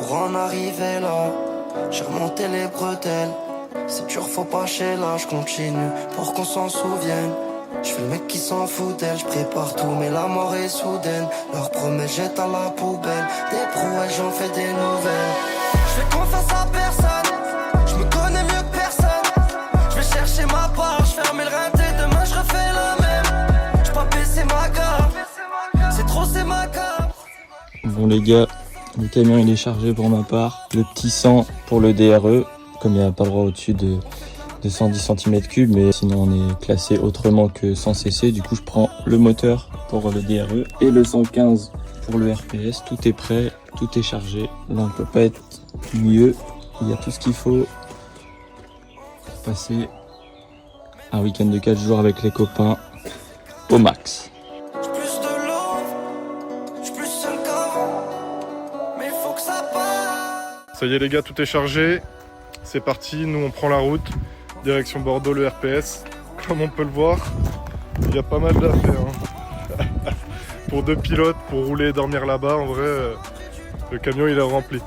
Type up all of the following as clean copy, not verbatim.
pour en arriver là. J'ai remonté les bretelles. C'est dur, faut pas chez là, je continue pour qu'on s'en souvienne. Je fais le mec qui s'en fout d'elle, je prépare tout mais la mort est soudaine. Leur promesse jette à la poubelle. Des prouesses j'en fais des nouvelles. Je fais confiance à personne, je me connais mieux que personne. Je vais chercher ma part, je ferme le rinté, demain je refais la même. Je pas baisser ma garde, c'est trop c'est ma garde. Bon les gars, le camion il est chargé pour ma part. Le petit 100 pour le DRE, comme il n'y a pas le droit au-dessus de 110 cm3, mais sinon on est classé autrement que 100 cc. Du coup je prends le moteur pour le DRE et le 115 pour le RPS. Tout est prêt, tout est chargé. Là on peut pas être mieux. Il y a tout ce qu'il faut pour passer un week-end de 4 jours avec les copains au max. Ça y est les gars, tout est chargé. C'est parti, nous on prend la route. Direction Bordeaux, le RPS. Comme on peut le voir, il y a pas mal d'affaires. Hein. Pour 2 pilotes, pour rouler et dormir là-bas, en vrai, le camion il est rempli.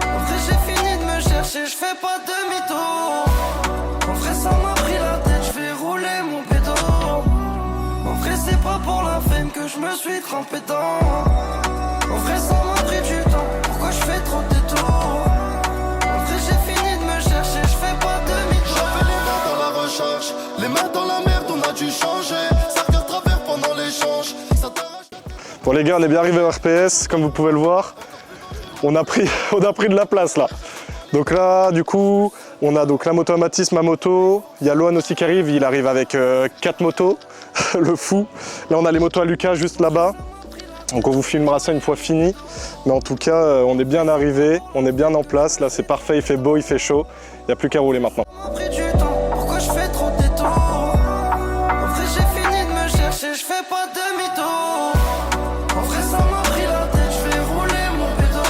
En vrai j'ai fini de me chercher, je fais pas demi-tour. En vrai ça m'a pris la tête, je vais rouler mon pédo. En vrai c'est pas pour la fame que je me suis trempé dedans. En vrai ça m'a pris du temps, pourquoi je fais trop de détours. En vrai j'ai fini de me chercher, je fais pas demi-tour. J'avais les mains dans la recherche, les mains dans la merde, on a dû changer. Ça regarde travers pendant l'échange, ça t'arrache. Bon les gars, on est bien arrivé au RPS, comme vous pouvez le voir. On a pris de la place là. Donc là, du coup, on a donc la moto Amatis, ma moto. Il y a Lohan aussi qui arrive, il arrive avec 4 motos, le fou. Là on a les motos à Lucas juste là-bas. Donc on vous filmera ça une fois fini. Mais en tout cas, on est bien arrivé, on est bien en place. Là c'est parfait, il fait beau, il fait chaud. Il n'y a plus qu'à rouler maintenant. Pris du temps, pourquoi je fais trop de détours. En vrai j'ai fini de me chercher, je fais pas demi-tour. En vrai ça m'a pris la tête, je vais rouler mon pédo.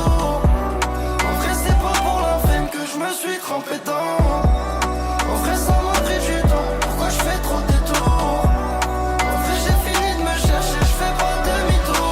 En vrai c'est pas pour la fame que je me suis trempé dedans. En vrai ça m'a pris du temps, pourquoi je fais trop de détours. En vrai j'ai fini de me chercher, je fais pas demi-tour.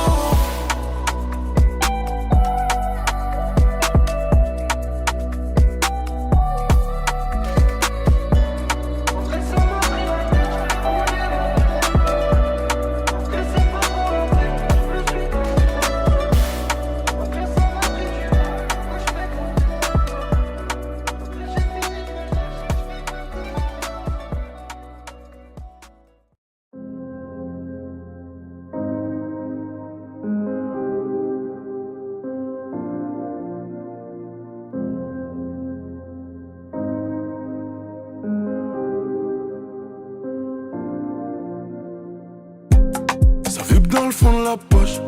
Ça vibre dans le fond de la poche.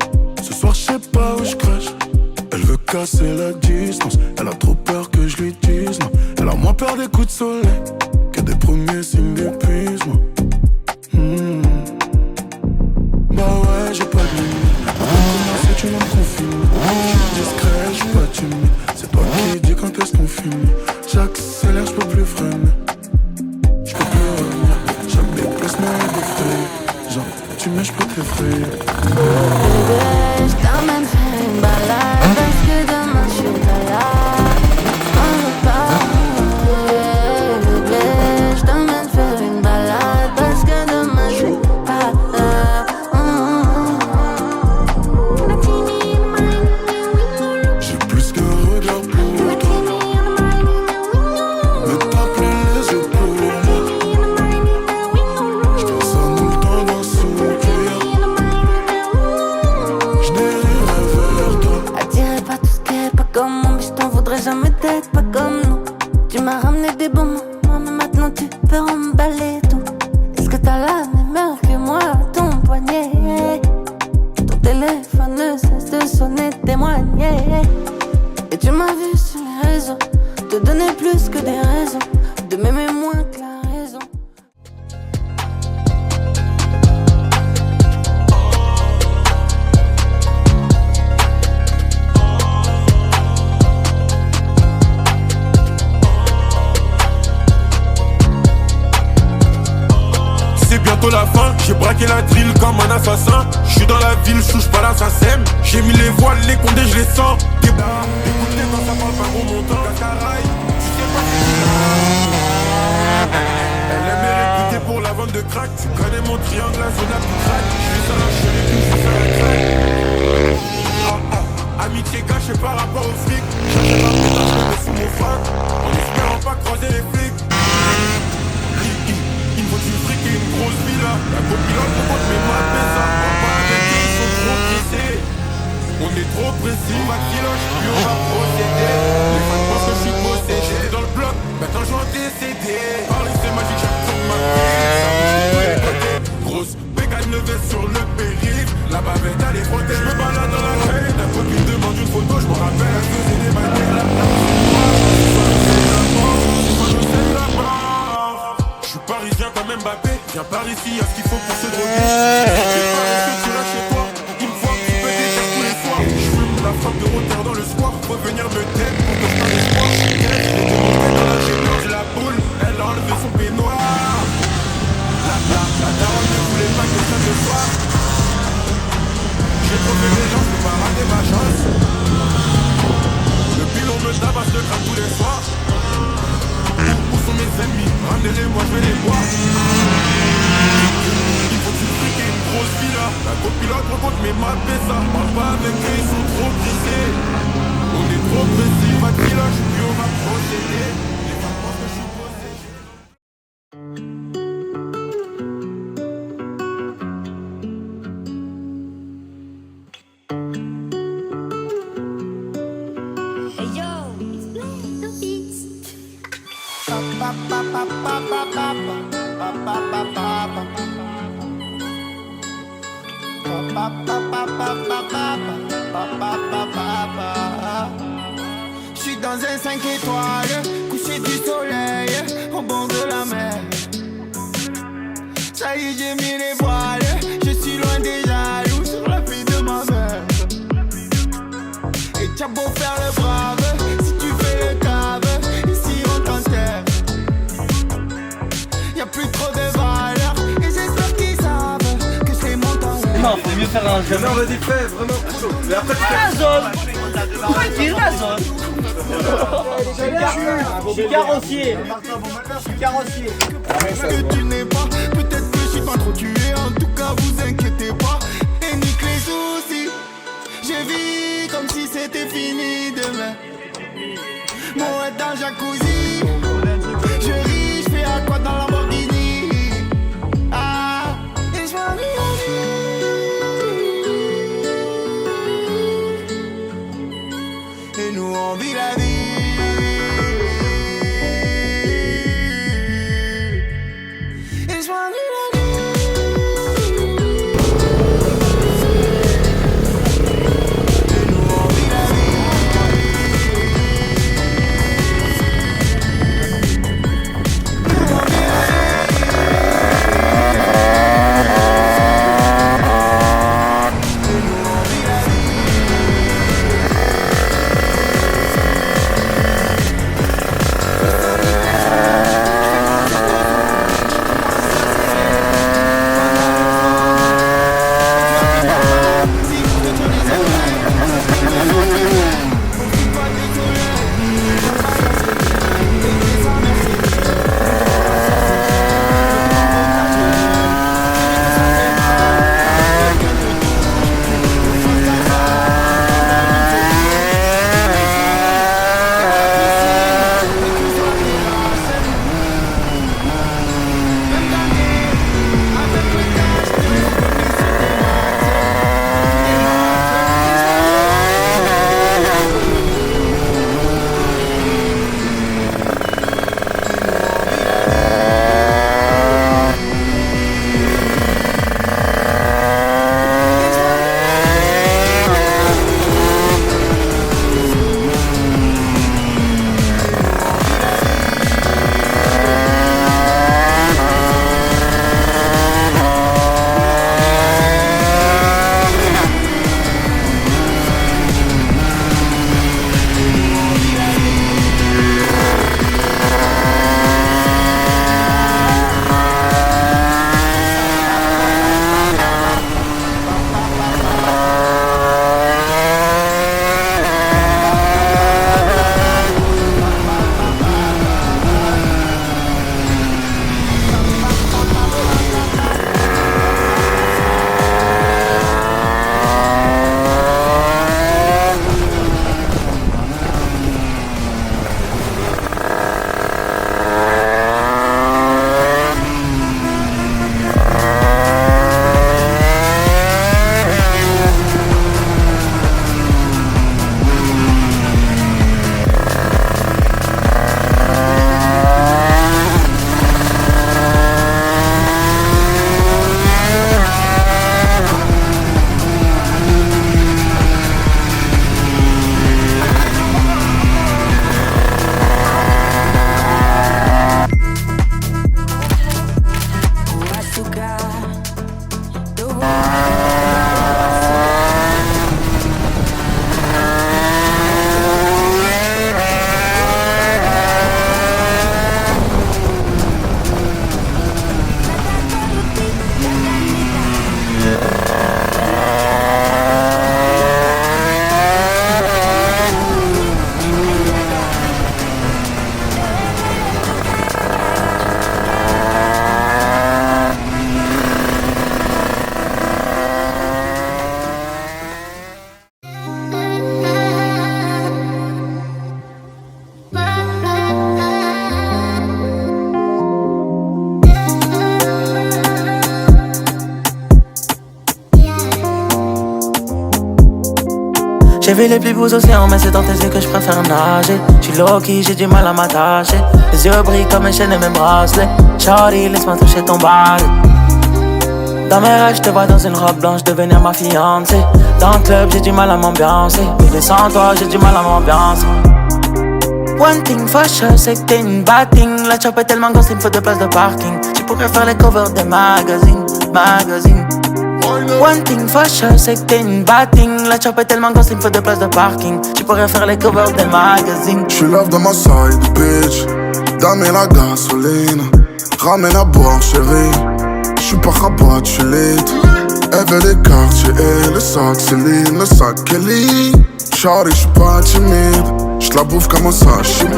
Ce soir, je sais pas où je crache. Elle veut casser la distance. Elle a trop peur que je lui dise non. Elle a moins peur des coups de soleil que des premiers signes d'épuisement. Bah ouais, j'ai pas de limite. Comment tu m'as confiné? Je suis discret, je suis pas timide. C'est toi qui dis quand est-ce qu'on finit. J'accélère, je peux plus freiner. Je peux plus revenir. Chaque déplacement est défrayé. Genre, tu m'aimes, je peux t'effrayer. Bébé, je t'emmène faire une balade parce que demain je suis malade. On repart. Bébé, je t'emmène faire une balade parce que demain je suis pas là. J'ai plus qu'un regard pour toi. Mais t'as plein les yeux pour moi. Je pense à nous le temps d'un soupir. Je dérive la fin. J'ai braqué la drill comme un assassin. J'suis dans la ville, j'touche pas l'assassin. J'ai mis les voiles, les condés, je les sens. Écoutez quand ça parle pas gros montant. Cascaraï, tu sais pas qui est là. Elle aime mes réputés pour la vente de crack. Tu connais mon triangle, la zone la plus crack. J'suis ça la chérie, tu suis ça la crack. Amitié cachée par rapport au flic. J'achète un putain, je me mets sous mon frein. En espérant pas croiser les flics. Il faut du fric et une grosse villa. La copilote me compte mes mains ça. On va avec eux, ils sont trop pressés. On est trop précis. On va kiloche, puis on va procéder. Les fans pensent que je suis possédé. J'étais dans le bloc, maintenant je vais en décéder. Parler c'est magique, j'aime trop ma vie. Ça bouge de tous les côtés. Grosse bégane levée sur le périph'. La bavette elle est frottée. Je me balade dans la chaîne. La copine demande une photo, je me rappelle. Elle faisait des manières. La je suis parisien comme Mbappé. Viens par ici, y'a ce qu'il faut pour se droguer. Tu paries que tu l'as chez toi. Une fois que tu peux déjà tous les soirs. Je fume la frappe de Rotter dans le square. Faut venir me t'aider pour te faire l'espoir. Je suis je vais te montrer dans la gêneur. J'ai la boule, elle a enlevé son peignoir. La daronne ne voulait pas que je vienne le soir. J'ai trop fait les gens, je peux pas rater ma chance. Le pilon me tabasse le crâne tous les soirs. Où sont mes ennemis? Ramenez-les, moi je vais les voir. Il faut que tu friques une grosse villa. La copilote rencontre mes maps et ça. Parle pas avec eux, ils sont trop pressés. On est trop pressés, pas de village, puis on va procéder. Les femmes pensent que je suis possédé. Je suis dans un 5 étoiles, couché du soleil, au bord de la mer. Ça y est, j'ai mis les voiles, je suis loin des jaloux sur la fille de ma mère. Et t'as beau faire le brave, si tu fais le cave, ici on t'enterre. Y'a plus trop de valeur, et j'espère qu'ils savent que c'est mon talent. Non, faut mieux faire un jeu. Non, vas-y, fais vraiment cool. Mais après, tu La zone. Tranquille, la zone. Je suis carrossier. Je suis carrossier. Que tu n'es pas, peut-être que je suis pas trop tué. En tout cas, vous inquiétez pas. Et nique les soucis. Je vis comme si c'était fini demain. Moi dans le jacuzzi. Je ris, je fais à quoi dans la Lamborghini. Ah, et je m'ennuie. Et nous on vit la vie. Et je m'ennuie la vie. Et nous on vit la vie. J'ai vu les plus beaux océans, mais c'est dans tes yeux que je préfère nager. J'suis low-key, j'ai du mal à m'attacher. Les yeux brillent comme mes chaînes et mes bracelets. Shawty, laisse-moi toucher ton body. Dans mes rêves, je te vois dans une robe blanche devenir ma fiancée. Dans le club, j'ai du mal à m'ambiancer. Bébé, sans toi, j'ai du mal à m'ambiancer. One thing for sure, c'est que t'es une bad thing. La chop est tellement grosse, il me faut 2 places de parking. Tu pourrais faire les covers des magazines. One thing for sure, c'est que t'es une bad thing. La chop est tellement grosse, il me faut 2 places de parking. Tu pourrais faire les covers des magazines. J'suis love dans ma side, bitch. Dame la gasoline. Ramène à boire, chérie. J'suis pas rabat, j'suis lit. Elle veut les quartiers et le sac Céline, le sac Kelly. Shawty, j'suis pas timide. J'la bouffe comme un sashimi.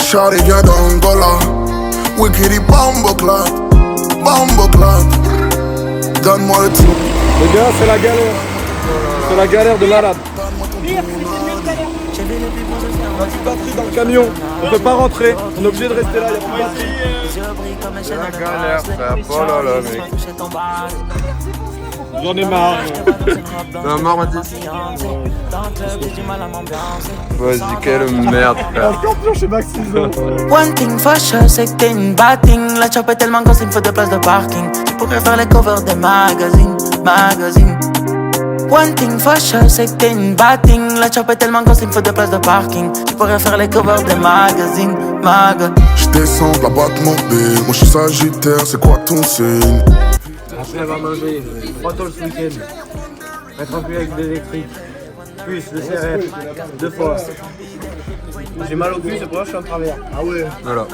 Shawty vient d'Angola. Wikiri Bombo Clat. Donne-moi le tout. Les gars, c'est la galère. C'est la galère de malade. On a plus de batterie dans le camion. On peut pas rentrer. On est obligé de rester là. Il y a plus de batterie. C'est la galère, frère. Oh là là, mec. J'en ai marre. T'en as marre, Mathis? Vas-y, quelle merde, frère. Champion chez Maxiso. One thing for sure, c'est que t'es une bad thing. La chop est tellement grosse, il me faut 2 places de parking. Tu pourrais faire les covers des magazines. One thing for sure, c'est que t'es une bad thing. La chop est tellement grosse, il me faut 2 places de parking. Tu pourrais faire les covers des magazines. J'descends de la boîte mobile. Moi j'suis sagittaire, c'est quoi ton signe? Après avoir mangé 3 tôles ce week-end, être rempli avec de l'électrique, plus le CRF, 2 fois. J'ai mal au cul, c'est pour ça que je suis en travers. Ah ouais. Voilà.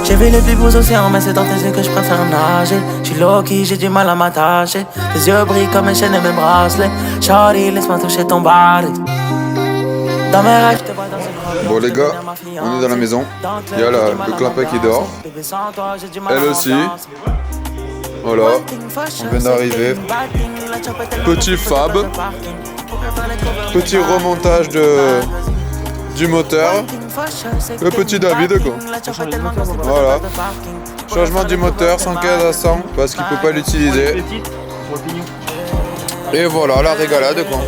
J'ai vu les plus beaux océans, mais c'est dans tes yeux que je préfère nager. J'suis low-key, j'ai du mal à m'attacher. Les yeux brillent comme mes chaînes et mes bracelets. Shawty, laisse-moi toucher ton body. Dans mes rêves, je te vois dans une robe. Bon les gars, on est dans la maison. Il y a le clapet qui dort. Elle aussi. Voilà, on vient d'arriver. Petit fab. Petit remontage du moteur. Le petit David quoi. Voilà. Changement du moteur sans caisse à 100 parce qu'il peut pas l'utiliser. Et voilà la régalade quoi.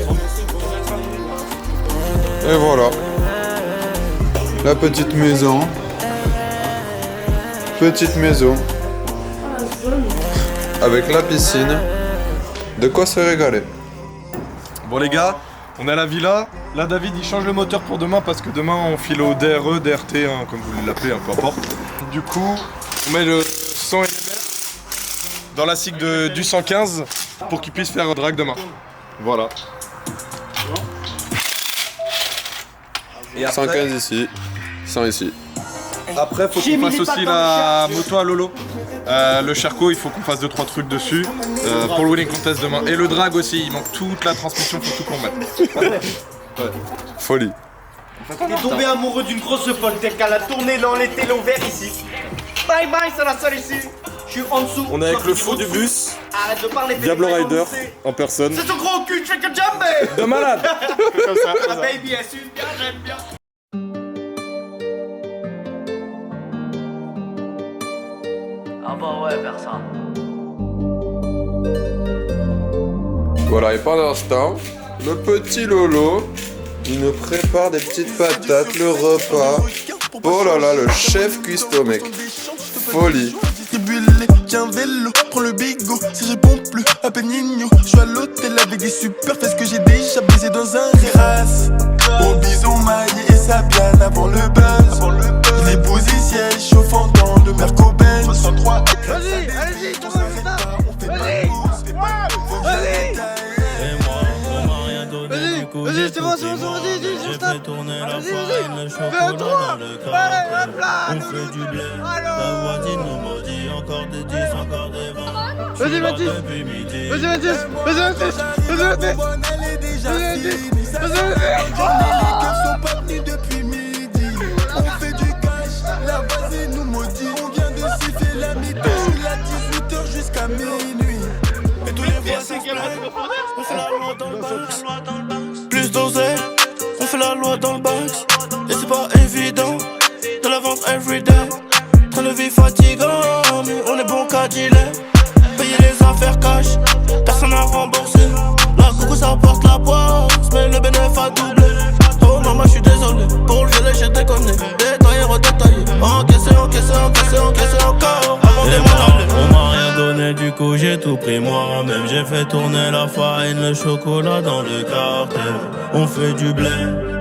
Et voilà. La petite maison. Petite maison. Avec la piscine. De quoi se régaler. Bon les gars, on est à la villa. Là David il change le moteur pour demain parce que demain on file au DRE, DRT, hein, comme vous l'appelez, peu importe. Du coup, on met le 100 LMR dans la cycle du 115 pour qu'il puisse faire drag demain. Voilà. Et après, 115 ici, 100 ici. Après faut qu'on fasse aussi la moto à Lolo. Le Sherco, il faut qu'on fasse 2-3 trucs dessus pour le winning contest demain. Et le drag aussi, il manque toute la transmission, faut tout qu'on mette. Ouais. Folie. Il est tombé amoureux d'une grosse folle, telle qu'elle a tourné dans les télos verts ici. Bye bye, c'est la seule ici. Je suis en dessous. On est avec le faux du bus. Arrête de parler. Diablo Rider en personne. C'est ton gros cul, tu fais que jumper. De malade. Comme ça. La baby, elle suit bien, j'aime bien. Ah bah ouais, personne. Voilà, et pendant ce temps, le petit Lolo, il nous prépare des petites patates, le repas. Oh là là, le chef cuistot, mec. Folie. Tiens vélo, prends le bigot, si je réponds plus à Benigno. Je suis à l'hôtel avec des super fesses que j'ai déjà baisé dans un terrasse. Au bison maillé et sa biane avant le buzz. Les posés sièges chauffant dans le Merco-Benz. 63 Vas-y, allez-y, on s'arrête pas, on fait pas de course, fait pas de faux. Vas-y, c'est bon, vas-y, je fais tourner la farine, le chocolat dans le caractère. On fait du blé, la voisine nous maudit, encore des 10, encore des 20. Vas-y, Mathis. Vas-y, Mathis. Vas-y, Mathis. Vas-y, Mathis. Les keufs sont pas venus depuis midi. On fait du cash, la voisine nous maudit. On vient de siffler la mi-temps, je suis là 18h jusqu'à minuit. Et tous les voisins On fait la loi dans le box. Plus dosé, on fait la loi dans le box. Et c'est pas évident de la vendre everyday. Train de vie fatigant, mais on est bon qu'à dealer. Payer les affaires cash, personne coup j'ai tout pris moi-même. J'ai fait tourner la farine, le chocolat dans le cartel. On fait du blé,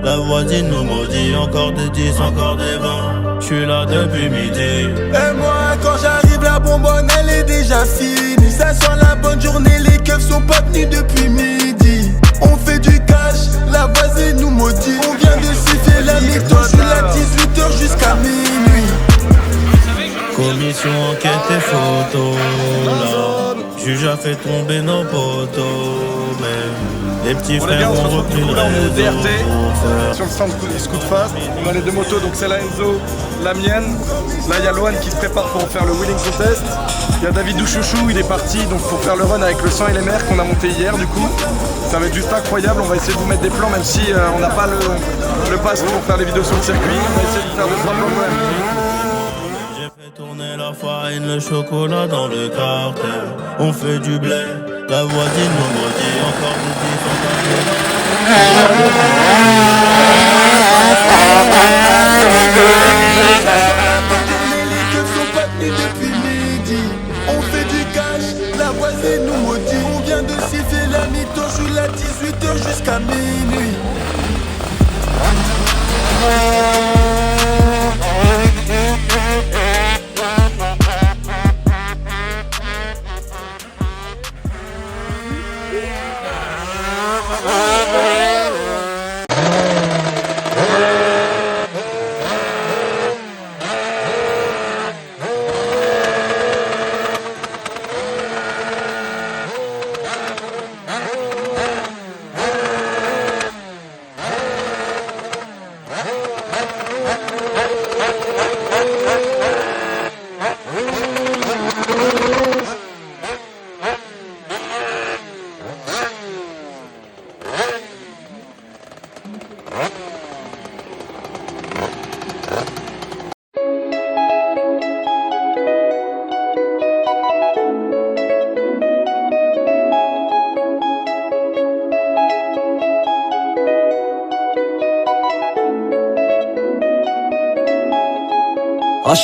la voisine nous maudit. Encore des 10, encore des 20. J'suis là depuis midi. Et moi quand j'arrive la bonbonne elle est déjà finie. Ça sent la bonne journée, les keufs sont pas venus depuis midi. On fait du cash, la voisine nous maudit. On vient de siffler la mi-temps, j'suis là 18h jusqu'à minuit. Commission enquête et photo là. Juge a fait tomber nos poteaux. Mais les petits frères ont repris le réseau. Sur le stand Scoot Fast, on a les deux motos, donc c'est la Enzo, la mienne. Là il y a Loan qui se prépare pour faire le wheeling contest. Il y a David Douchouchou, il est parti donc pour faire le run avec le sang et les mers qu'on a monté hier du coup. Ça va être juste incroyable, on va essayer de vous mettre des plans même si on n'a pas le pass pour faire les vidéos sur le circuit. On va essayer de faire 2-3 plans quand même. Tourner la farine, le chocolat dans le cartel. On fait du blé, la voisine nous maudit. Encore Les keufs sont pas venus depuis midi. On fait du cash, la voisine nous maudit. On vient de siffler la mi-temps, j'suis là 18h jusqu'à minuit.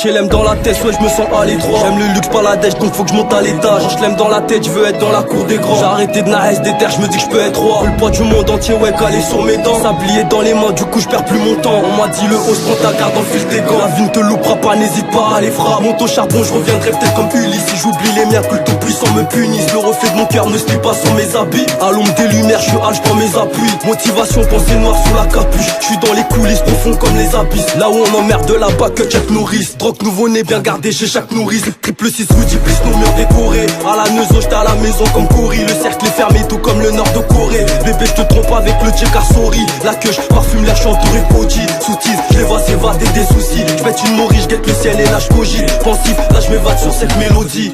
HLM dans la tête, ouais je me sens à l'étroit. J'aime le luxe, pas la dèche, donc faut que je monte à l'étage. HLM dans la tête, je veux être dans la cour des grands. J'ai arrêté de naïs des terres, je me dis que je peux être roi. Le poids du monde entier, ouais calé sur mes dents. Sablier dans les mains, du coup je perds plus mon temps. On m'a dit le haut, prends ta garde dans le fil des gants. La vie ne te loupera pas, n'hésite pas à les frappes. Monte au charbon, je reviendrai peut-être comme Ulysse. Si j'oublie les miens, que le tout puissant me punisse. Le reflet de mon cœur ne se lit pas sur mes habits. À l'ombre des lumières, je suis hal, je prends mes appuis. Motivation, pensée noire sous la capuche. Je suis dans les coulisses, profonds comme les abysses. Là où on emmerde de là-bas que check nourrice. Drogue nouveau-né, bien gardé chez chaque nourrice. Triple 6 multiplice nos murs décorés. À la Neuzo, j'étais à la maison comme Cory. Le cercle est fermé tout comme le nord de Corée. Bébé, je te trompe avec le checker sorry. La queue, je parfume l'air, je suis entouré de Koji. Sous-tise, je les vois s'évader des soucis. Je pète une morue, je guette le ciel et là je cogite. Pensif, là je m'évade sur cette mélodie.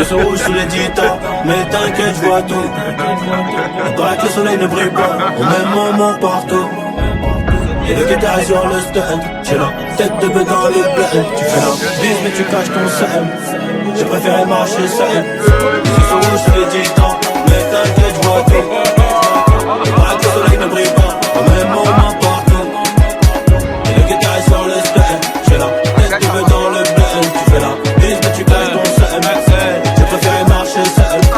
Ils sont rouges sous les dictats, mais t'inquiète, je vois tout. Il paraît que le soleil ne brille pas au même moment partout. Et le guitare sur le stand, j'ai la tête de bœuf dans les bleds. Tu fais la bise mais tu caches ton seum. J'ai préféré marcher seul. Ils sont rouges sous les dictats, mais t'inquiète, je vois tout. Il paraît que le soleil ne brille pas au même moment partout. Et le guitare sur le stand, j'ai la tête de bœuf dans le bled. Tu fais la bise mais tu caches ton seum.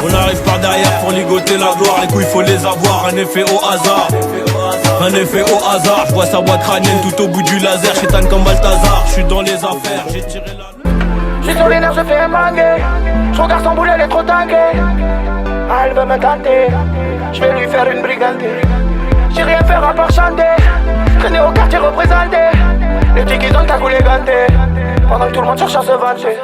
On arrive par derrière pour ligoter la gloire. Les couilles faut les avoir, un effet au hasard. Un effet au hasard, je vois sa boîte crânienne tout au bout du laser. Chétane comme Balthazar, je suis dans les affaires, j'ai tiré la... J'suis sur les nerfs, je fais un mangué. Je regarde son boulet, elle est trop dinguée. Ah, elle veut me tenter, je vais lui faire une brigandée. J'ai rien faire à part chanter, traîner au quartier représenté. Les petits qui donnent ta coulée gantée, pendant que tout le monde cherche à se venger.